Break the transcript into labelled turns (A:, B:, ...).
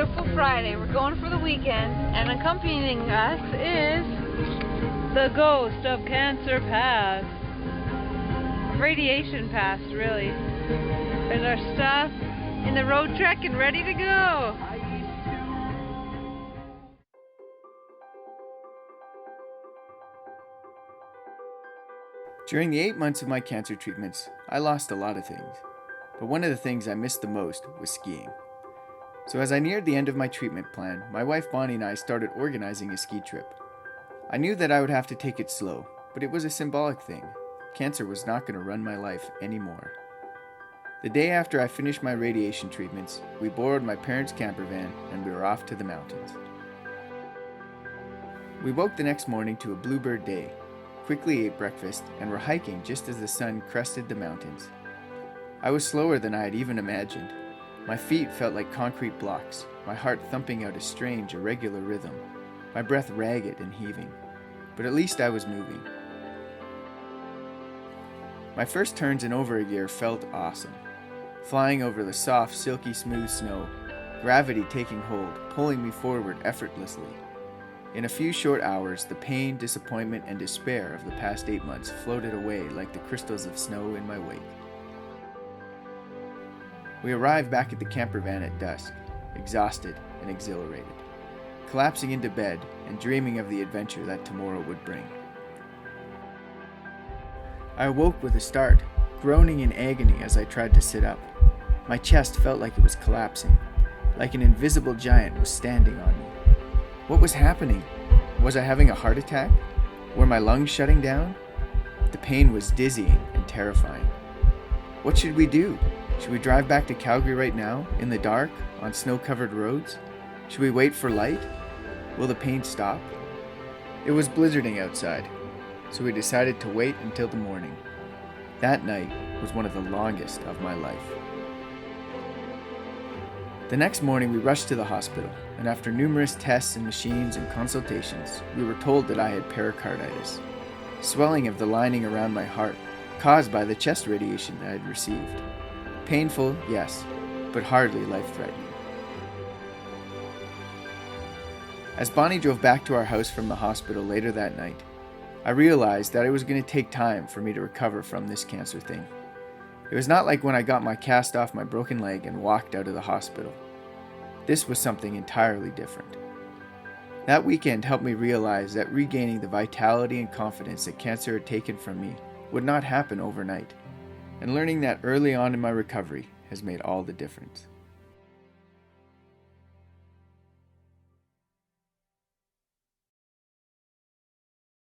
A: beautiful Friday. We're going for the weekend, and accompanying us is the ghost of Cancer Pass. Radiation Pass, really. There's our stuff in the road trek and ready to go.
B: During the 8 months of my cancer treatments, I lost a lot of things, but one of the things I missed the most was skiing. So as I neared the end of my treatment plan, my wife Bonnie and I started organizing a ski trip. I knew that I would have to take it slow, but it was a symbolic thing. Cancer was not going to run my life anymore. The day after I finished my radiation treatments, we borrowed my parents' camper van and we were off to the mountains. We woke the next morning to a bluebird day, quickly ate breakfast, and were hiking just as the sun crested the mountains. I was slower than I had even imagined. My feet felt like concrete blocks, my heart thumping out a strange, irregular rhythm, my breath ragged and heaving. But at least I was moving. My first turns in over a year felt awesome. Flying over the soft, silky smooth snow, gravity taking hold, pulling me forward effortlessly. In a few short hours, the pain, disappointment, and despair of the past 8 months floated away like the crystals of snow in my wake. We arrived back at the camper van at dusk, exhausted and exhilarated, collapsing into bed and dreaming of the adventure that tomorrow would bring. I awoke with a start, groaning in agony as I tried to sit up. My chest felt like it was collapsing, like an invisible giant was standing on me. What was happening? Was I having a heart attack? Were my lungs shutting down? The pain was dizzying and terrifying. What should we do? Should we drive back to Calgary right now, in the dark, on snow-covered roads? Should we wait for light? Will the pain stop? It was blizzarding outside, so we decided to wait until the morning. That night was one of the longest of my life. The next morning we rushed to the hospital, and after numerous tests and machines and consultations, we were told that I had pericarditis, swelling of the lining around my heart, caused by the chest radiation I had received. Painful, yes, but hardly life-threatening. As Bonnie drove back to our house from the hospital later that night, I realized that it was going to take time for me to recover from this cancer thing. It was not like when I got my cast off my broken leg and walked out of the hospital. This was something entirely different. That weekend helped me realize that regaining the vitality and confidence that cancer had taken from me would not happen overnight, and learning that early on in my recovery has made all the difference.